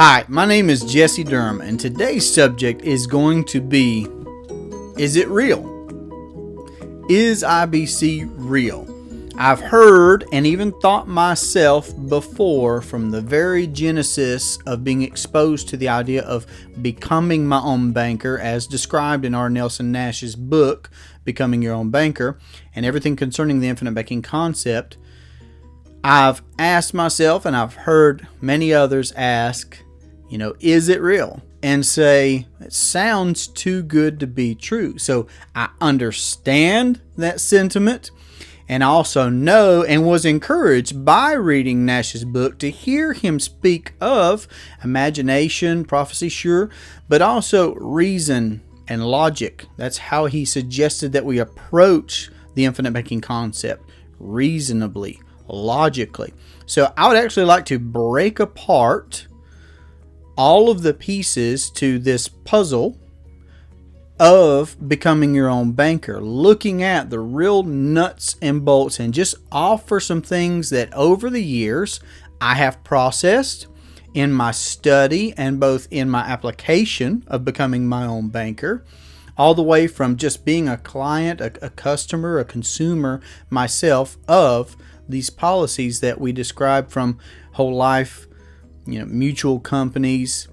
Hi, my name is Jesse Durham, and today's subject is going to be, is it real? Is IBC real? I've heard and even thought myself before from the very genesis of being exposed to the idea of becoming my own banker as described in R. Nelson Nash's book, Becoming Your Own Banker, and everything concerning the infinite banking concept. I've asked myself, and I've heard many others ask, is it real? And say, it sounds too good to be true. So I understand that sentiment, and I also know and was encouraged by reading Nash's book to hear him speak of imagination, prophecy, sure, but also reason and logic. That's how he suggested that we approach the infinite banking concept, reasonably, logically. So I would actually like to break apart all of the pieces to this puzzle of becoming your own banker, looking at the real nuts and bolts, and just offer some things that over the years I have processed in my study and both in my application of becoming my own banker, all the way from just being a client, a customer, a consumer myself of these policies that we describe from whole life, mutual companies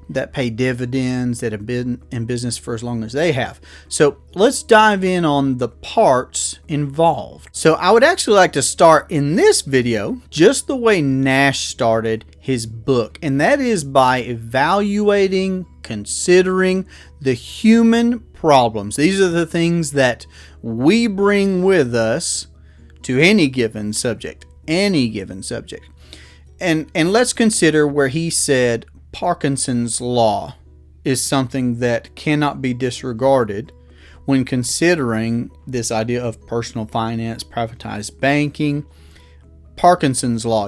that pay dividends, that have been in business for as long as they have. So let's dive in on the parts involved. So I would actually like to start in this video just the way Nash started his book, and that is by evaluating, considering the human problems. These are the things that we bring with us to any given subject. And let's consider where he said Parkinson's law is something that cannot be disregarded when considering this idea of personal finance, privatized banking. Parkinson's law,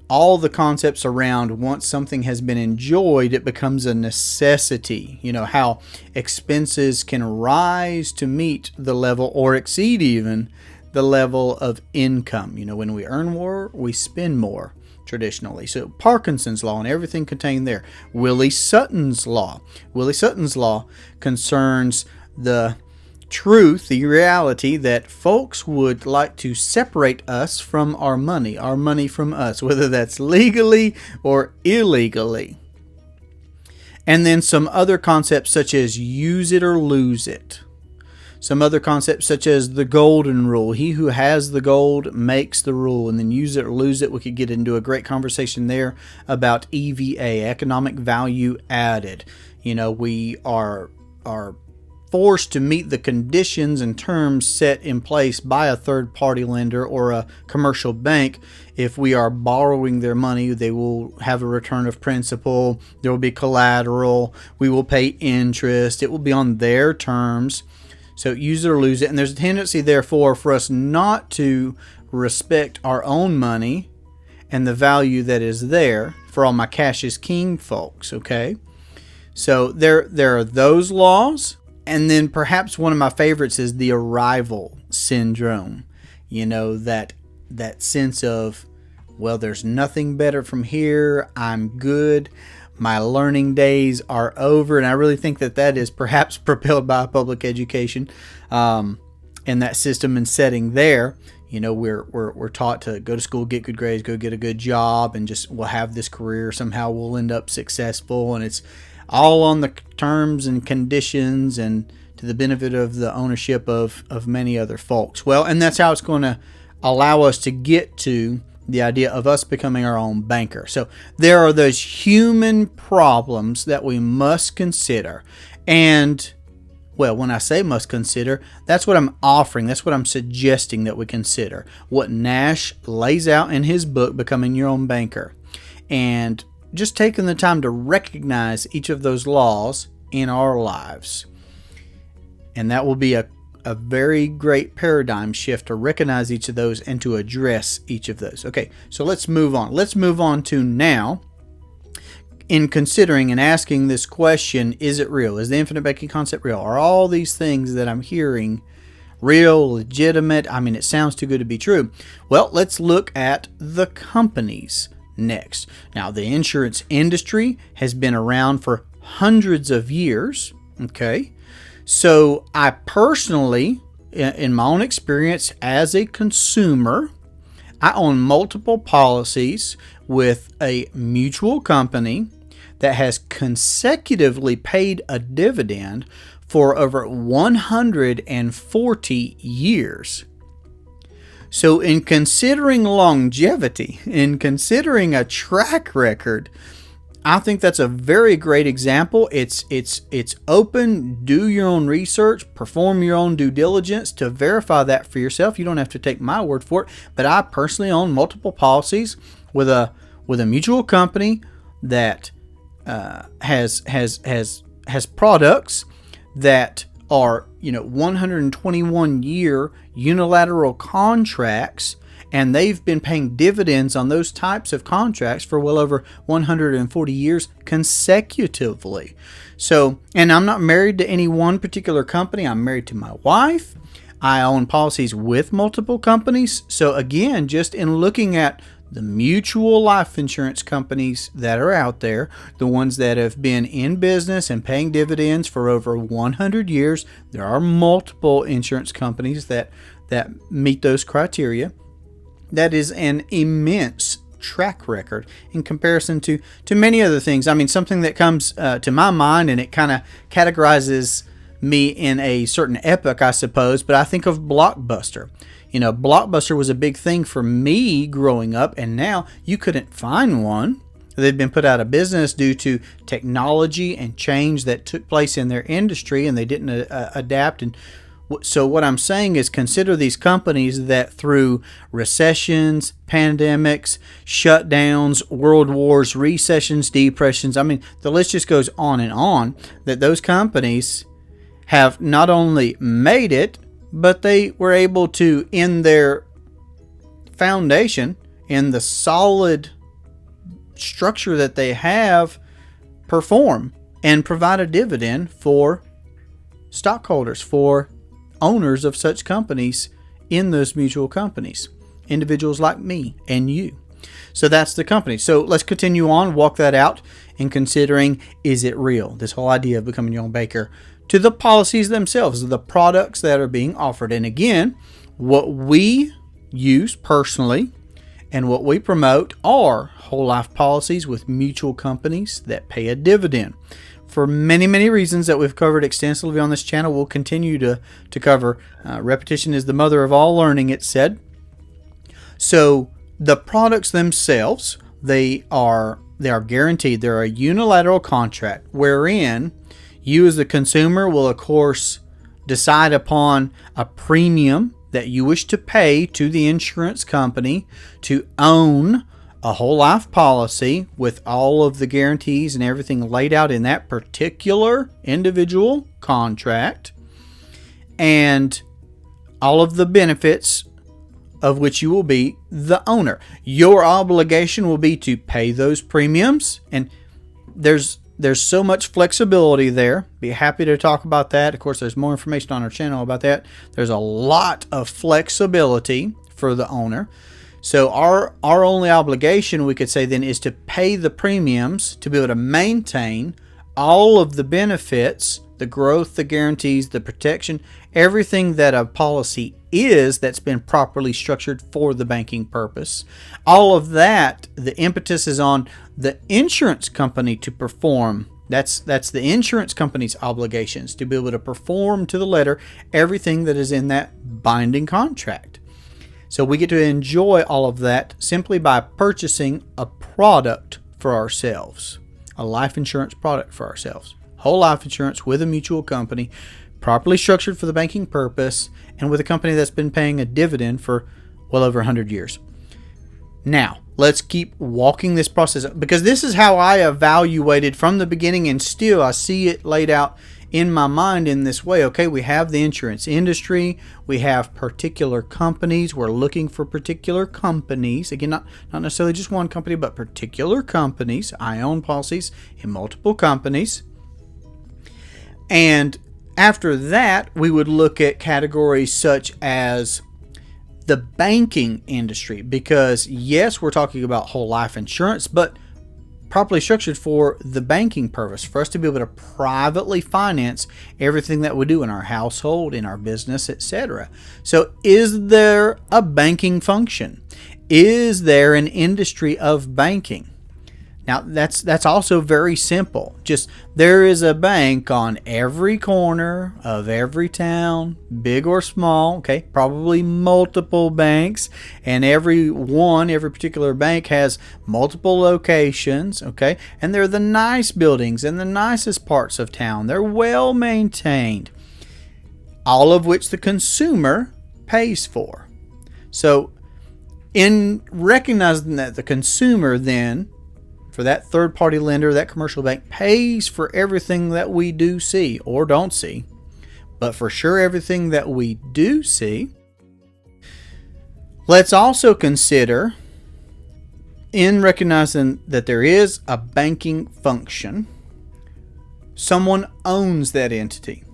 all the concepts around once something has been enjoyed, it becomes a necessity. How expenses can rise to meet the level or exceed even the level of income. When we earn more, we spend more traditionally. So Parkinson's law and everything contained there. Willie Sutton's law. Willie Sutton's law concerns the truth, the reality that folks would like to separate us from our money from us, whether that's legally or illegally. And then some other concepts such as use it or lose it. Some other concepts such as the golden rule. He who has the gold makes the rule, and then use it or lose it. We could get into a great conversation there about EVA, economic value added. We are forced to meet the conditions and terms set in place by a third-party lender or a commercial bank. If we are borrowing their money, they will have a return of principal. There will be collateral. We will pay interest. It will be on their terms. So use it or lose it. And there's a tendency, therefore, for us not to respect our own money and the value that is there for all my cash is king folks, okay? So there are those laws. And then perhaps one of my favorites is the arrival syndrome. That sense of, well, there's nothing better from here. I'm good. My learning days are over, and I really think that is perhaps propelled by public education, and that system and setting there. We're taught to go to school, get good grades, go get a good job, and just we'll have this career. Somehow we'll end up successful, and it's all on the terms and conditions and to the benefit of the ownership of many other folks. Well, and that's how it's going to allow us to get to the idea of us becoming our own banker. So there are those human problems that we must consider. And, well, when I say must consider, that's what I'm offering. That's what I'm suggesting that we consider. What Nash lays out in his book, Becoming Your Own Banker. And just taking the time to recognize each of those laws in our lives. And that will be a very great paradigm shift to recognize each of those and to address each of those. Okay, so let's move on. Let's move on to now, in considering and asking this question, is it real? Is the infinite banking concept real? Are all these things that I'm hearing real, legitimate? It sounds too good to be true. Well, let's look at the companies next. Now, the insurance industry has been around for hundreds of years, okay? So I personally, in my own experience as a consumer, I own multiple policies with a mutual company that has consecutively paid a dividend for over 140 years. So in considering longevity, in considering a track record, I think that's a very great example. It's open. Do your own research, perform your own due diligence to verify that for yourself. You don't have to take my word for it. But I personally own multiple policies with a mutual company that has products that are 121 year unilateral contracts, and they've been paying dividends on those types of contracts for well over 140 years consecutively. So, and I'm not married to any one particular company. I'm married to my wife. I own policies with multiple companies. So again, just in looking at the mutual life insurance companies that are out there, the ones that have been in business and paying dividends for over 100 years, there are multiple insurance companies that meet those criteria. That is an immense track record in comparison to many other things. I mean, something that comes to my mind, and it kind of categorizes me in a certain epoch, I suppose, but I think of Blockbuster. Blockbuster was a big thing for me growing up, and now you couldn't find one. They've been put out of business due to technology and change that took place in their industry, and they didn't adapt. And so what I'm saying is, consider these companies that through recessions, pandemics, shutdowns, world wars, recessions, depressions, I mean, the list just goes on, that those companies have not only made it, but they were able to, in their foundation, in the solid structure that they have, perform and provide a dividend for stockholders, for owners of such companies in those mutual companies, individuals like me and you. So that's the company. So let's continue on, walk that out, and considering, is it real? This whole idea of becoming your own baker, to the policies themselves, the products that are being offered. And again, what we use personally and what we promote are whole life policies with mutual companies that pay a dividend. For many, many reasons that we've covered extensively on this channel, we'll continue to cover. Repetition is the mother of all learning, it's said. So the products themselves, they are guaranteed. They're a unilateral contract wherein you as the consumer will, of course, decide upon a premium that you wish to pay to the insurance company to own a whole life policy with all of the guarantees and everything laid out in that particular individual contract, and all of the benefits of which you will be the owner. Your obligation will be to pay those premiums, and there's so much flexibility there. Be happy to talk about that. Of course, there's more information on our channel about that. There's a lot of flexibility for the owner. So our only obligation, we could say then, is to pay the premiums to be able to maintain all of the benefits, the growth, the guarantees, the protection, everything that a policy is that's been properly structured for the banking purpose. All of that, the impetus is on the insurance company to perform. That's the insurance company's obligations, to be able to perform to the letter everything that is in that binding contract. So we get to enjoy all of that simply by purchasing a product for ourselves, a life insurance product for ourselves. Whole life insurance with a mutual company, properly structured for the banking purpose, and with a company that's been paying a dividend for well over 100 years. Now, let's keep walking this process up, because this is how I evaluated from the beginning, and still I see it laid out in my mind in this way. Okay, we have the insurance industry, we have particular companies, we're looking for particular companies. Again, not necessarily just one company, but particular companies. I own policies in multiple companies. And after that, we would look at categories such as the banking industry, because yes, we're talking about whole life insurance, but properly structured for the banking purpose, for us to be able to privately finance everything that we do in our household, in our business, etc. So is there a banking function? Is there an industry of banking? Now that's also very simple. Just there is a bank on every corner of every town, big or small, okay? Probably multiple banks, and every particular bank has multiple locations, okay? And they're the nice buildings in the nicest parts of town. They're well maintained. All of which the consumer pays for. So in recognizing that the consumer then, for that third-party lender, that commercial bank, pays for everything that we do see or don't see, but for sure everything that we do see, let's also consider, in recognizing that there is a banking function, someone owns that entity.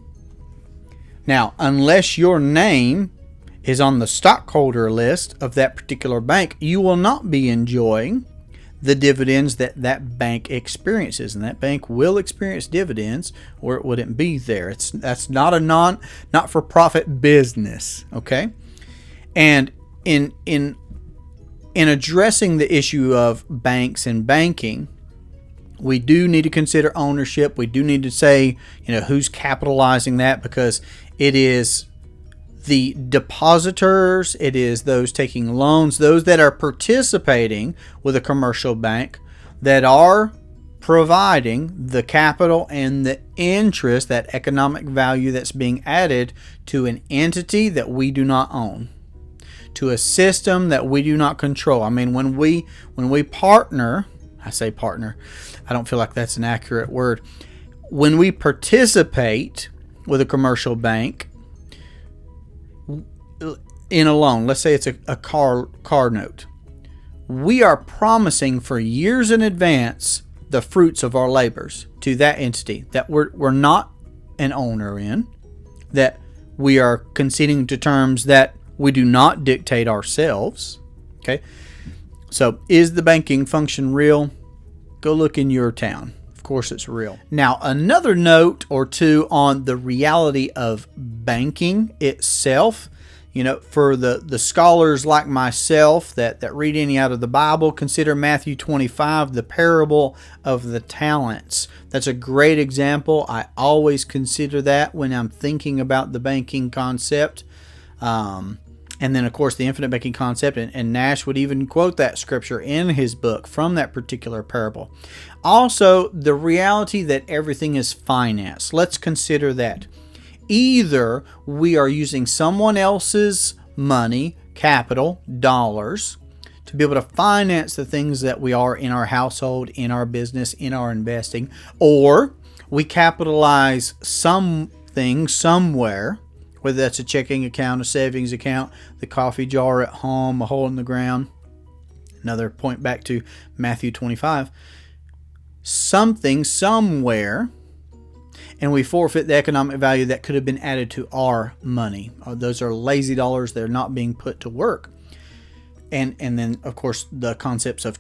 Now, unless your name is on the stockholder list of that particular bank, you will not be enjoying the dividends that bank experiences, and that bank will experience dividends or it wouldn't be there. That's not a not-for-profit business, okay? And in addressing the issue of banks and banking, we do need to consider ownership. We do need to say, who's capitalizing that, because it is the depositors, it is those taking loans, those that are participating with a commercial bank that are providing the capital and the interest, that economic value that's being added to an entity that we do not own, to a system that we do not control. I mean, when we partner, I say partner, I don't feel like that's an accurate word. When we participate with a commercial bank in a loan, let's say it's a car note, we are promising for years in advance the fruits of our labors to that entity that we're not an owner in, that we are conceding to terms that we do not dictate ourselves. Okay, so is the banking function real? Go look in your town. Of course it's real. Now, another note or two on the reality of banking itself. For the scholars like myself that read any out of the Bible, consider Matthew 25, the parable of the talents. That's a great example. I always consider that when I'm thinking about the banking concept. And then, of course, the infinite banking concept. And Nash would even quote that scripture in his book from that particular parable. Also, the reality that everything is financed. Let's consider that. Either we are using someone else's money, capital, dollars, to be able to finance the things that we are in our household, in our business, in our investing, or we capitalize something somewhere, whether that's a checking account, a savings account, the coffee jar at home, a hole in the ground. Another point back to Matthew 25. Something somewhere, and we forfeit the economic value that could have been added to our money. Those are lazy dollars. They're not being put to work. And then, of course, the concepts of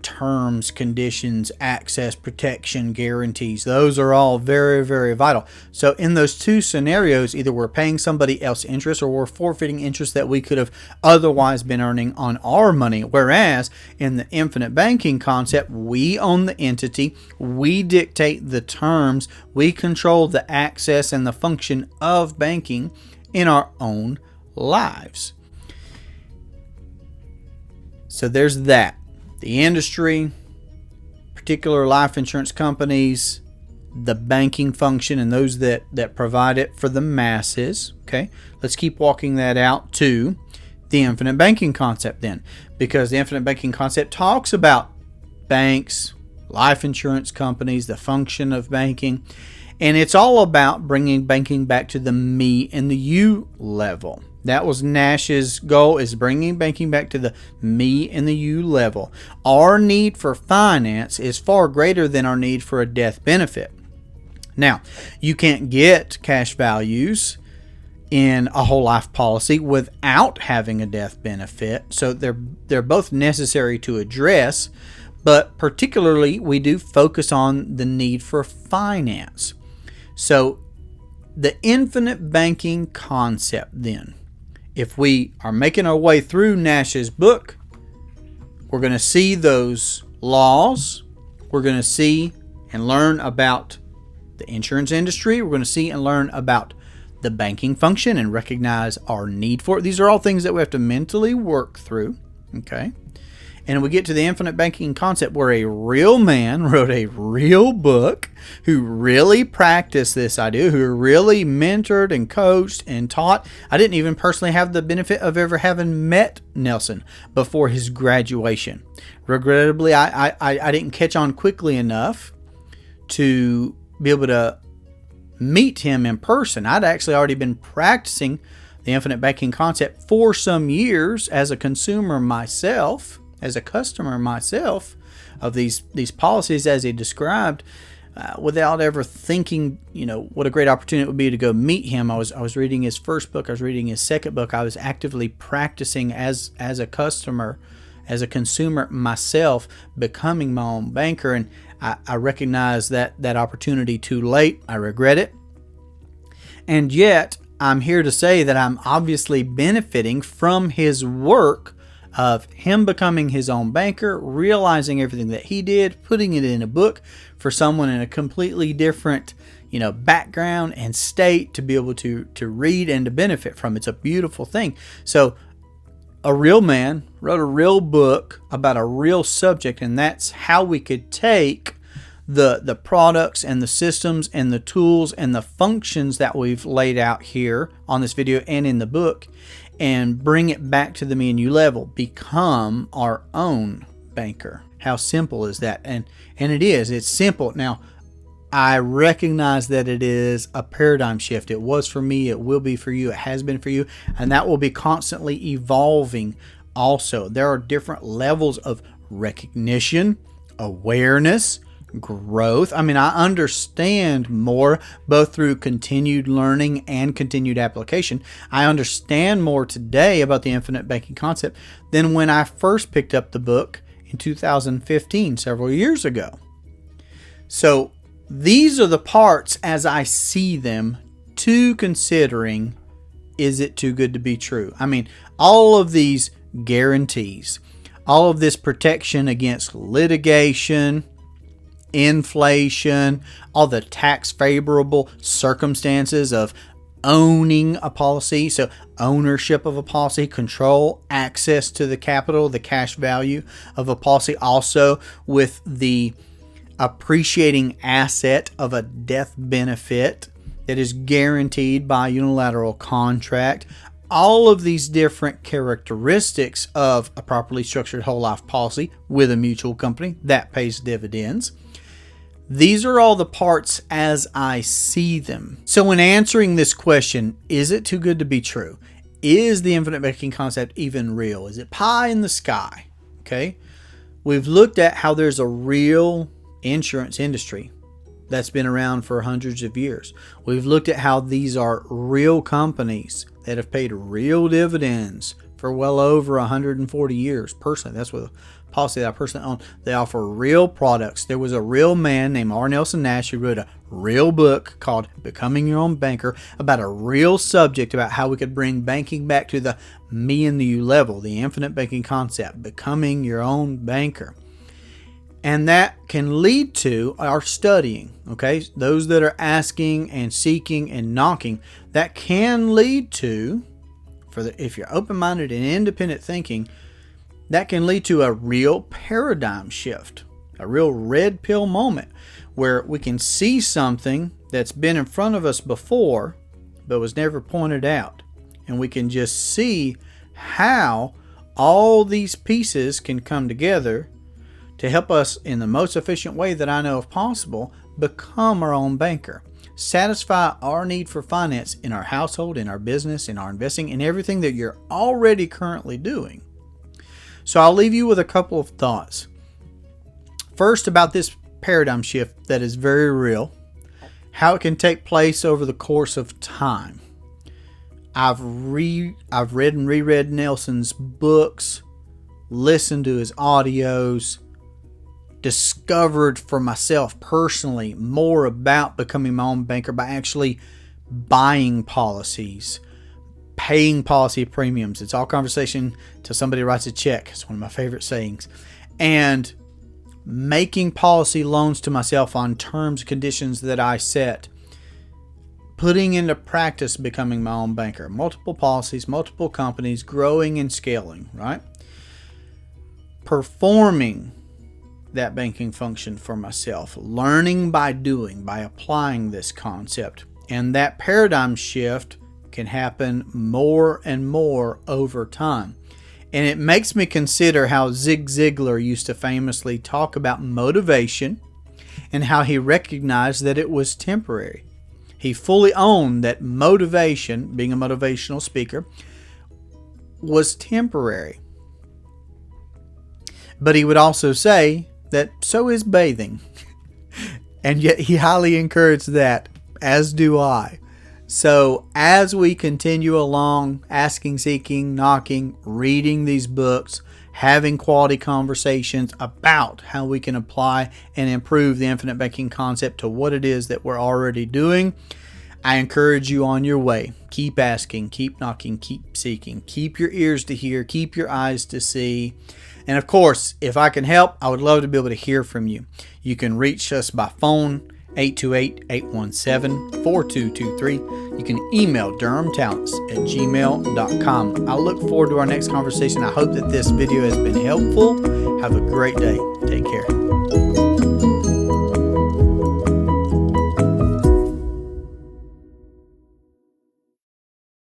terms, conditions, access, protection, guarantees. Those are all very, very vital. So in those two scenarios, either we're paying somebody else interest or we're forfeiting interest that we could have otherwise been earning on our money. Whereas in the infinite banking concept, we own the entity. We dictate the terms. We control the access and the function of banking in our own lives. So there's that. The industry, particular life insurance companies, the banking function, and those that provide it for the masses. Okay, let's keep walking that out to the infinite banking concept then. Because the infinite banking concept talks about banks, life insurance companies, the function of banking. And it's all about bringing banking back to the me and the you level. That was Nash's goal, is bringing banking back to the me and the you level. Our need for finance is far greater than our need for a death benefit. Now, you can't get cash values in a whole life policy without having a death benefit. So they're both necessary to address, but particularly we do focus on the need for finance. So the infinite banking concept then, if we are making our way through Nash's book, we're going to see those laws. We're going to see and learn about the insurance industry. We're going to see and learn about the banking function and recognize our need for it. These are all things that we have to mentally work through. Okay. And we get to the infinite banking concept where a real man wrote a real book who really practiced this idea, who really mentored and coached and taught. I didn't even personally have the benefit of ever having met Nelson before his graduation. Regrettably, I didn't catch on quickly enough to be able to meet him in person. I'd actually already been practicing the infinite banking concept for some years as a consumer myself, as a customer myself of these policies as he described, without ever thinking, what a great opportunity it would be to go meet him. I was reading his first book. I was reading his second book. I was actively practicing as a customer, as a consumer myself, becoming my own banker. And I recognize that opportunity too late. I regret it. And yet I'm here to say that I'm obviously benefiting from his work of him becoming his own banker, realizing everything that he did, putting it in a book for someone in a completely different, background and state to be able to read and to benefit from. It's a beautiful thing. So a real man wrote a real book about a real subject, and that's how we could take the products and the systems and the tools and the functions that we've laid out here on this video and in the book and bring it back to the me and you level. Become our own banker. How simple is that? And it is. It's simple. Now, I recognize that it is a paradigm shift. It was for me. It will be for you. It has been for you. And that will be constantly evolving also. There are different levels of recognition, awareness, growth. I understand more both through continued learning and continued application. I understand more today about the infinite banking concept than when I first picked up the book in 2015, several years ago. So these are the parts as I see them to considering, is it too good to be true? All of these guarantees, all of this protection against litigation, inflation, all the tax favorable circumstances of owning a policy. So ownership of a policy, control, access to the capital, the cash value of a policy, also with the appreciating asset of a death benefit that is guaranteed by unilateral contract. All of these different characteristics of a properly structured whole life policy with a mutual company that pays dividends. These are all the parts as I see them. So when answering this question, is it too good to be true? Is the infinite banking concept even real? Is it pie in the sky? Okay. We've looked at how there's a real insurance industry that's been around for hundreds of years. We've looked at how these are real companies that have paid real dividends for well over 140 years. Personally, that's what the policy that I personally own. They offer real products. There was a real man named R. Nelson Nash who wrote a real book called Becoming Your Own Banker about a real subject about how we could bring banking back to the me and the you level, the infinite banking concept, becoming your own banker. And that can lead to our studying, okay? Those that are asking and seeking and knocking, that can lead to, if you're open-minded and independent thinking, that can lead to a real paradigm shift, a real red pill moment where we can see something that's been in front of us before but was never pointed out. And we can just see how all these pieces can come together to help us in the most efficient way that I know of possible become our own banker. Satisfy our need for finance in our household, in our business, in our investing, in everything that you're already currently doing. So I'll leave you with a couple of thoughts. First, about this paradigm shift that is very real, how it can take place over the course of time. I've read and reread Nelson's books, listened to his audios, discovered for myself personally more about becoming my own banker by actually buying policies, paying policy premiums. It's all conversation till somebody writes a check. It's one of my favorite sayings. And making policy loans to myself on terms and conditions that I set. Putting into practice becoming my own banker. Multiple policies, multiple companies, growing and scaling, right? Performing that banking function for myself. Learning by doing, by applying this concept. And that paradigm shift can happen more and more over time. And it makes me consider how Zig Ziglar used to famously talk about motivation and how he recognized that it was temporary. He fully owned that motivation, being a motivational speaker, was temporary. But he would also say that so is bathing. And yet he highly encouraged that, as do I. So as we continue along, asking, seeking, knocking, reading these books, having quality conversations about how we can apply and improve the infinite banking concept to what it is that we're already doing, I encourage you on your way. Keep asking, keep knocking, keep seeking. Keep your ears to hear, keep your eyes to see. And of course, if I can help, I would love to be able to hear from you. You can reach us by phone, 828-817-4223. You can email durhamtalents@gmail.com. I look forward to our next conversation. I hope that this video has been helpful. Have a great day. Take care.